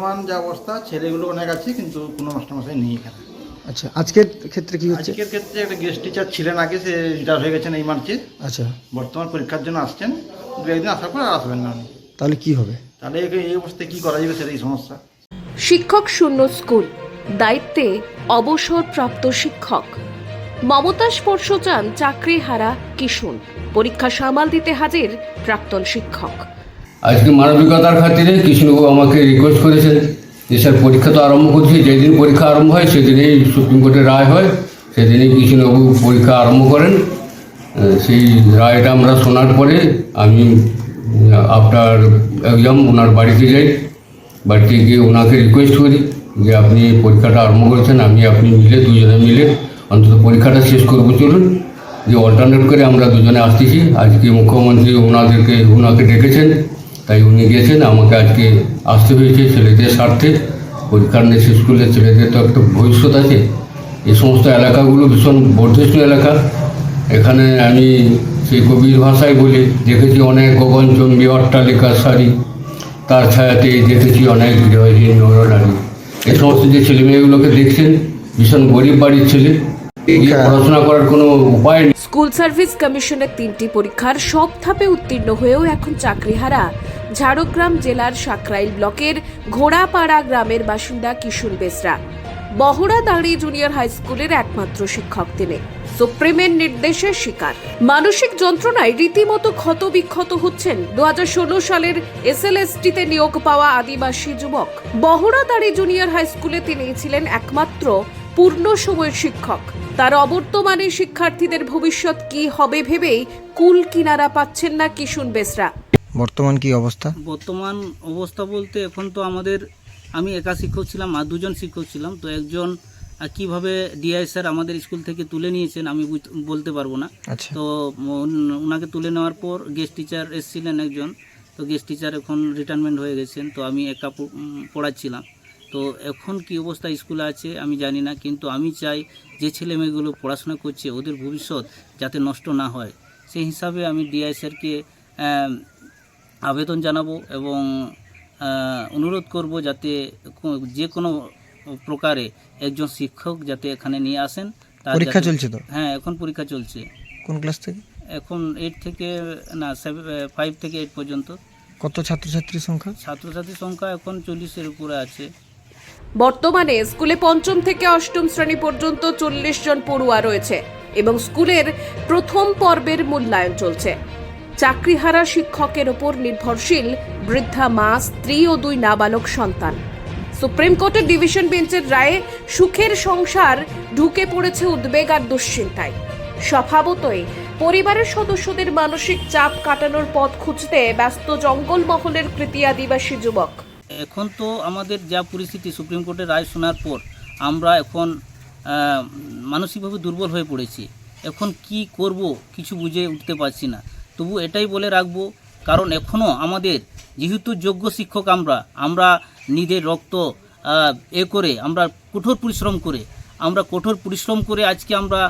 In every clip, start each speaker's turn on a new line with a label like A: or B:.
A: বর্তমান যা অবস্থা, ছেলেগুলো অনেক আছে কিন্তু কোনো মাস্টারমশাই নেই এখানে।
B: আচ্ছা, আজকের ক্ষেত্রে কি হচ্ছে?
A: আজকের ক্ষেত্রে একটা গেস্ট টিচার ছিলেন আগে, সে রিটায়ার হয়ে গেছেন এই মার্চে।
B: আচ্ছা,
A: বর্তমান পরীক্ষার জন্য আসছেন, দু একদিন আসার পর আর আসবেন না উনি।
B: তাহলে কি হবে?
A: তাহলে এই অবস্থায় কী করা যাবে সেটাই সমস্যা।
C: শিক্ষক শূন্য স্কুল, দায়িত্বে অবসরপ্রাপ্ত শিক্ষক। মমতা স্পর্শ চান চাকরি হারা কিশুন, পরীক্ষা সামাল দিতে হাজির প্রাক্তন শিক্ষক।
D: আজকে মানবিকতার খাতিরে কৃষ্ণবাবু আমাকে রিকোয়েস্ট করেছেন যে স্যার পরীক্ষা তো আরম্ভ করছি, যেদিন পরীক্ষা আরম্ভ হয় সেদিনেই সুপ্রিম কোর্টের রায় হয়, সেদিনেই কৃষ্ণবাবু পরীক্ষা আরম্ভ করেন। সেই রায়টা আমরা শোনার পরে আমি আফটার এক্সাম ওনার বাড়িতে যাই। বাড়িতে গিয়ে ওনাকে রিকোয়েস্ট করি যে আপনি পরীক্ষাটা আরম্ভ করেছেন, আপনি মিলে দুজনে মিলে অন্তত পরীক্ষাটা শেষ করবো, চলুন। যে অল্টারনেট করে আমরা দুজনে আসতেছি। আজকে মুখ্যমন্ত্রী ওনাকে ডেকেছেন, তাই উনি গেছেন, আমাকে আজকে আসতে হয়েছে ছেলেদের স্বার্থে। পরীক্ষার নেই স্কুলের ছেলেদের তো একটা ভবিষ্যৎ আছে। এই সমস্ত এলাকাগুলো ভীষণ বর্ধিষ্ণু এলাকা। এখানে আমি সেই কবির ভাষায় বলি, দেখেছি অনেক গগনচুম্বী অট্টালিকার সারি, তার ছায়াতে দেখেছি অনেক গৃহহীন নরনারী। এই সমস্ত যে ছেলেমেয়েগুলোকে দেখছেন, ভীষণ গরিব বাড়ির ছেলে, পড়াশোনা করার কোনো উপায় নেই।
C: স্কুল সার্ভিস কমিশনের 3টি পরীক্ষার সব ধাপে উত্তীর্ণ হয়েও এখন চাকরিহারা ঝাড়গ্রাম জেলার সাকরাইল ব্লকের ঘোড়াপাড়া গ্রামের বাসিন্দা কিশুন বেসরা। বহড়াদাঁড়ি জুনিয়র হাই স্কুলের একমাত্র শিক্ষক তিনি। সুপ্রিমের নির্দেশের শিকার। মানসিক যন্ত্রণায় রীতিমতো ক্ষতবিক্ষত হচ্ছেন 2016 সালের এসএলএসটিতে নিয়োগ পাওয়া আদিবাসী যুবক। বহড়াদাঁড়ি জুনিয়র হাই স্কুলে তিনি ছিলেন একমাত্র পূর্ণ সময়ের শিক্ষক। তার অবর্তমানে শিক্ষার্থীদের ভবিষ্যৎ কি হবে ভেবেই কুল কিনারা পাচ্ছেন না কিশুন বেসরা।
B: বর্তমান কি অবস্থা?
E: বর্তমান অবস্থা বলতে এখন তো আমি একা শিক্ষক ছিলাম আর দুজন শিক্ষক ছিলাম। তো একজন কিভাবে ডিআই স্যার আমাদের স্কুল থেকে তুলে নিয়েছেন আমি বলতে পারবো না।
B: আচ্ছা,
E: তো ওনাকে তুলে নেওয়ার পর গেস্ট টিচার এসেছিলেন একজন, তো গেস্ট টিচার এখন রিটায়ারমেন্ট হয়ে গেছেন। তো আমি একা পড়াচ্ছিলাম। তো এখন কি অবস্থা স্কুলে আছে আমি জানি না, কিন্তু আমি চাই যে ছেলে মেয়েগুলো পড়াশোনা করছে ওদের ভবিষ্যৎ যাতে নষ্ট না হয়, সেই হিসাবে আমি ডিআই স্যারকে আবেদন জানাবো এবং অনুরোধ করব যাতে যে কোনো প্রকারে একজন শিক্ষক যাতে এখানে নিয়ে আসেন।
B: পরীক্ষা চলছে তো?
E: হ্যাঁ, এখন পরীক্ষা চলছে।
B: কোন ক্লাস থেকে?
E: এখন 5 থেকে 8 পর্যন্ত।
B: কত ছাত্রছাত্রীর সংখ্যা?
E: ছাত্রছাত্রীর সংখ্যা এখন 40-এর উপরে আছে।
C: বর্তমানে স্কুলে 5ম থেকে 8ম শ্রেণী পর্যন্ত 40 জন পড়ুয়া রয়েছে এবং স্কুলের প্রথম পর্বের মূল্যায়ন চলছে। চাকরিহারা শিক্ষকের ওপর নির্ভরশীল বৃদ্ধা মা, স্ত্রী ও 2 নাবালক সন্তান। সুপ্রিম কোর্টের ডিভিশন বেঞ্চের রায়ে সুখের সংসার ঢুকে পড়েছে উদ্বেগ আর দুশ্চিন্তায়। স্বভাবতই পরিবারের সদস্যদের মানসিক চাপ কাটানোর পথ খুঁজতে ব্যস্ত জঙ্গলমহলের কৃতি আদিবাসী যুবক।
E: এখন তো আমাদের যা পরিস্থিতি, সুপ্রিম কোর্টের রায় শোনার পর আমরা এখন মানসিকভাবে দুর্বল হয়ে পড়েছি। এখন কি করব কিছু বুঝে উঠতে পারছি না। তবু এটাই বলে রাখবো, কারণ এখনও আমাদের যেহেতু যোগ্য শিক্ষক আমরা নিজের রক্ত করে আমরা কঠোর পরিশ্রম করে আজকে আমরা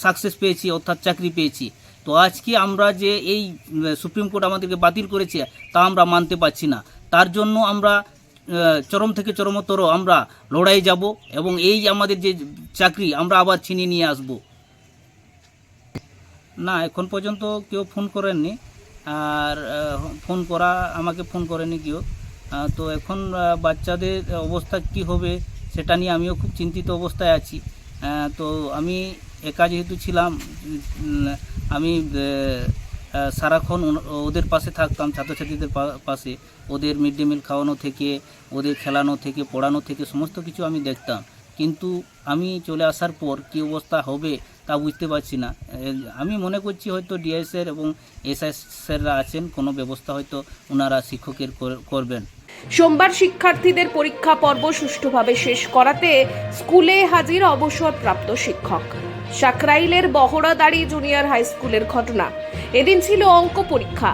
E: সাকসেস পেয়েছি, অর্থাৎ চাকরি পেয়েছি। তো আজকে আমরা যে এই সুপ্রিম কোর্ট আমাদেরকে বাতিল করেছে তা আমরা মানতে পারছি না। তার জন্য আমরা চরম থেকে চরমতর আমরা লড়াই যাব এবং এই আমাদের যে চাকরি আমরা আবার ছিনিয়ে নিয়ে আসব। না, এখন পর্যন্ত কেউ ফোন করেননি, আর আমাকে ফোন করেনি কেউ। তো এখন বাচ্চাদের অবস্থা কি হবে সেটা নিয়ে আমিও খুব চিন্তিত অবস্থায় আছি। তো আমি একা যেহেতু ছিলাম, আমি সারাক্ষণ ওদের পাশে থাকতাম, ছাত্রছাত্রীদের পাশে। ওদের মিড ডে মিল খাওয়ানো থেকে, ওদের খেলানো থেকে, পড়ানো থেকে সমস্ত কিছু আমি দেখতাম। কিন্তু আমি চলে আসার পর কী অবস্থা হবে তা বুঝতে পারছি না। আমি মনে করছি হয়তো ডিআই স্যার এবং এসআই স্যাররা আছেন, কোনো ব্যবস্থা হয়তো ওনারা শিক্ষকের করবেন।
C: সোমবার শিক্ষার্থীদের পরীক্ষা পর্ব সুষ্ঠুভাবে শেষ করাতে স্কুলে হাজির অবসরপ্রাপ্ত শিক্ষক। সাকরাইলের বহড়াদাঁড়ি জুনিয়র হাই স্কুলের ঘটনা। এদিন ছিল অঙ্ক পরীক্ষা।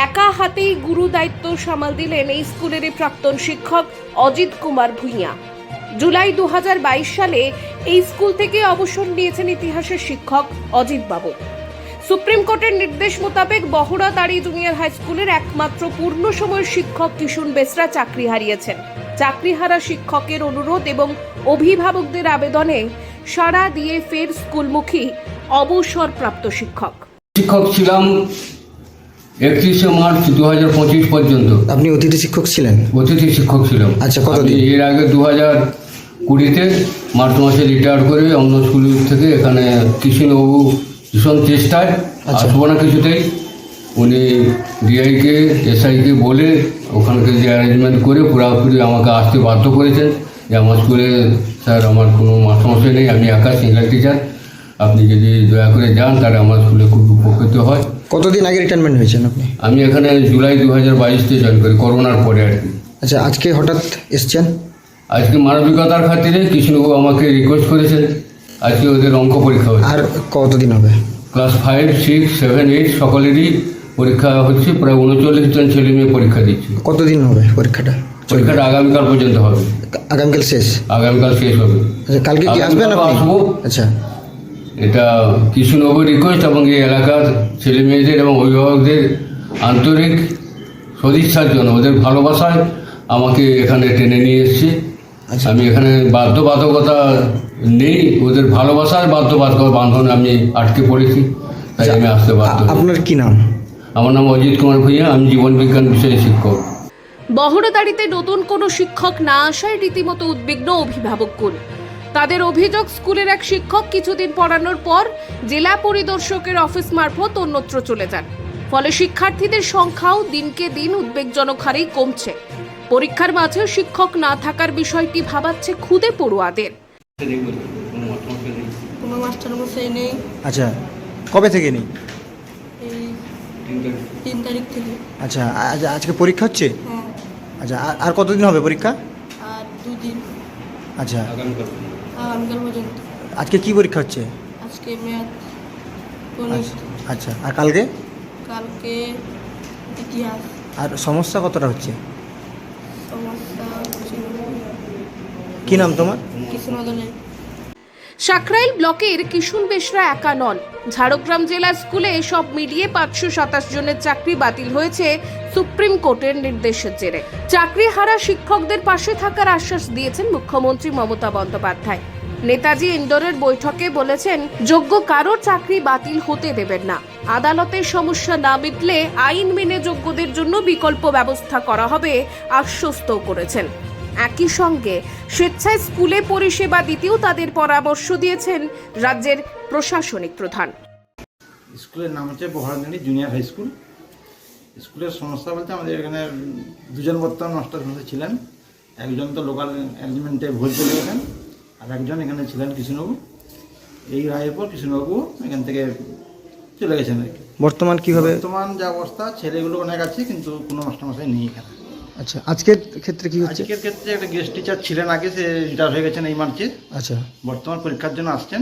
C: একা হাতেই গুরু দায়িত্ব সামাল দিলেন এই স্কুলেরই প্রাক্তন শিক্ষক অজিত কুমার ভূঁইয়া। জুলাই 2022 সালে এই স্কুল থেকে অবসর নিয়েছেন ইতিহাসের শিক্ষক অজিত বাবু। সুপ্রিম কোর্টের নির্দেশ মোতাবেক বহড়াদাড়ি জুনিয়র হাই স্কুলের একমাত্র পূর্ণ সময়ের শিক্ষক কিশুন বেসরা চাকরি হারিয়েছেন। চাকরিহারা শিক্ষকের অনুরোধ এবং অভিভাবকদের আবেদনে সাড়া দিয়ে ফের স্কুলমুখী অবসরপ্রাপ্ত শিক্ষক।
D: শিক্ষক ছিলাম 31শে মার্চ 2025 পর্যন্ত।
B: আপনি অতিথি শিক্ষক ছিলেন?
D: অতিথি শিক্ষক ছিলাম।
B: আচ্ছা, কতদিন?
D: আমি এর আগে 2020-তে মার্চ মাসে রিটায়ার করে অন্য স্কুল থেকে এখানে কৃষ্ণবাবু ভীষণ চেষ্টায় আসবো না কিছুতেই, উনি ডিআইকে এসআইকে বলে ওখানকে যে অ্যারেঞ্জমেন্ট করে পুরোপুরি আমাকে আসতে বাধ্য করেছেন যে আমার স্কুলে স্যার আমার কোনো মাস্টারমশাই নেই, আমি একা সিঙ্গেল টিচার, আপনি যদি দয়া করে যান তাহলে আমার স্কুলে খুব উপকৃত হয়।
B: কতদিন আগে রিটায়ারমেন্ট হয়েছেন আপনি?
D: আমি এখানে জুলাই 2022-তে জয়েন করি, করোনার পরে আর কি।
B: আচ্ছা, আজকে হঠাৎ এসছেন?
D: আজকে মানবিকতার খাতিরে কৃষ্ণবাবু আমাকে রিকোয়েস্ট করেছেন, আজকে ওদের অঙ্ক পরীক্ষা হচ্ছে।
B: আর কতদিন হবে?
D: ক্লাস 5, 6, 7, 8 সকলেরই পরীক্ষা হচ্ছে, প্রায় 39 জন ছেলে মেয়ে পরীক্ষা দিচ্ছে।
B: কতদিন হবে পরীক্ষাটা?
D: পরীক্ষাটা আগামীকাল পর্যন্ত হবে।
B: আগামীকাল শেষ?
D: আগামীকাল শেষ হবে।
B: আচ্ছা, কালকে কি আসবেন
D: আগামীকাল
B: আপনি?
D: আসবো।
B: আচ্ছা,
D: এটা কৃষ্ণবাবুর রিকোয়েস্ট এবং এই এলাকার ছেলে মেয়েদের এবং অভিভাবকদের আন্তরিক সদিচ্ছার জন্য, ওদের ভালোবাসায় আমাকে এখানে টেনে নিয়ে এসেছি।
B: আচ্ছা।
D: আমি এখানে বাধ্যবাধকতা নেই, ওদের ভালোবাসার বাধ্যবাধকতা বান্ধনে আমি আটকে পড়েছি, তাই আমি আসতে বাধ্য হই।
B: আপনার কি নাম?
D: আমার নাম অজিত কুমার ভূঁইয়া, আমি জীবন বিজ্ঞান বিষয়ে শিক্ষক।
C: বহড়াদাড়িতে নতুন কোনো শিক্ষক না আসায় রীতিমতো উদ্বিগ্ন অভিভাবকগণ। তাদের অভিযোগ, স্কুলের এক শিক্ষক কিছুদিন পড়ানোর পর জেলা পরিদর্শকের অফিস মারফত অন্যত্র চলে যান। ফলে শিক্ষার্থীদের সংখ্যাও দিনকে দিন উদ্বেগজনক হারেই কমছে। পরীক্ষার মাঝেও শিক্ষক না থাকার বিষয়টি ভাবাচ্ছে খুদে পড়ুয়াদের।
F: কোনো মাস্টারমশাই নেই।
B: আচ্ছা, কবে থেকে নেই?
F: এই 3 তারিখ থেকে।
B: আচ্ছা, আজকে পরীক্ষা হচ্ছে?
F: হ্যাঁ,
B: আচ্ছা, আর কতদিন হবে পরীক্ষা?
F: আর 2 দিন
B: আচ্ছা,
F: আগামীকাল পর্যন্ত।
B: আজকে কি পরীক্ষা হচ্ছে?
F: আজকে ম্যাথ, গণিত,
B: আচ্ছা, আর কালকে?
F: কালকে ইতিহাস।
B: আর সমস্যা কতটা হচ্ছে?
F: সমস্যা
B: কি নাম তোমার?
F: কৃষ্ণদলে।
C: সাকরাইল ব্লকের কিশুন বেসরা একা নন। ঝাড়গ্রাম জেলা স্কুলে সব মিলিয়ে 527 জনের চাকরি বাতিল হয়েছে সুপ্রিম কোর্টের নির্দেশের জেরে। চাকরি হারা শিক্ষকদের পাশে থাকার আশ্বাস দিয়েছেন মুখ্যমন্ত্রী মমতা বন্দ্যোপাধ্যায়। নেতাজি ইন্ডোরের বৈঠকে বলেছেন, যোগ্য কারোর চাকরি বাতিল হতে দেবেন না। আদালতের সমস্যা না মিটলে আইন মেনে যোগ্যদের জন্য বিকল্প ব্যবস্থা করা হবে আশ্বস্তও করেছেন। একই সঙ্গে স্বেচ্ছায় স্কুলে পরিষেবা দিতেও তাদের পরামর্শ দিয়েছেন রাজ্যের প্রশাসনিক প্রধান।
A: স্কুলের নাম হচ্ছে বহড়াদাড়ি জুনিয়র হাই স্কুল। স্কুলের সমস্যা বলতে আমাদের এখানে 2 জন বর্তমান মাস্টার ছিলেন। একজন তো লোকাল অ্যারেঞ্জমেন্টে ভুল চলে গেছেন, আর একজন এখানে ছিলেন কৃষ্ণবাবু। এই রায়ের পর কৃষ্ণবাবু এখান থেকে চলে গেছেন আর কি।
B: বর্তমান কিভাবে?
A: বর্তমান যে অবস্থা, ছেলেগুলো অনেক আছে কিন্তু কোনো মাস্টারমশাই নেই এখানে।
B: আচ্ছা, আজকের ক্ষেত্রে কি হচ্ছে?
A: আজকের ক্ষেত্রে একটা গেস্ট টিচার ছিলেন আগে, সে রিটায়ার হয়ে গেছেন এই মার্চে।
B: আচ্ছা,
A: বর্তমান পরীক্ষার জন্য আসছেন,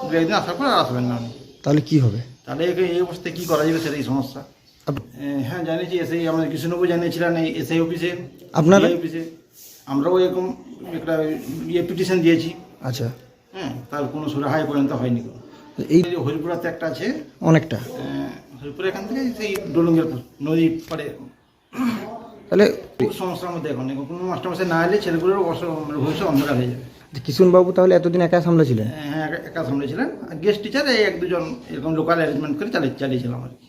A: 2-1 দিন আসার পর আর আসবেন না উনি।
B: তাহলে কি হবে?
A: তাহলে এই অবস্থায় কী করা যাবে সেটাই সমস্যা। হ্যাঁ, জানিয়েছি এসআই, আমাদের কৃষ্ণবাবু জানিয়েছিলেন এই এসআই অফিসে,
B: আপনারা?
A: অফিসে আমরাও এরকম একটা পিটিশন দিয়েছি।
B: আচ্ছা,
A: হ্যাঁ, তার কোনো সুরাহাই পর্যন্ত হয়নি।
B: এই
A: এই হরিপুরাতে একটা আছে,
B: অনেকটা।
A: হরিপুরা এখান থেকে সেই ডলুঙ্গের নদী পাড়ে।
B: তাহলে
A: খুব সমস্যার মধ্যে এখন কোনো মাস্টারমশাই না এলে ছেলেগুলোর ভবিষ্যৎ অন্ধকার হয়ে যাবে।
B: কিশুনবাবু তাহলে এতদিন একা সামলাছিলেন?
A: হ্যাঁ, একা সামলেছিলেন। আর গেস্ট টিচার এই 1-2 জন এরকম লোকাল অ্যারেঞ্জমেন্ট করে চালিয়েছিলাম আর কি।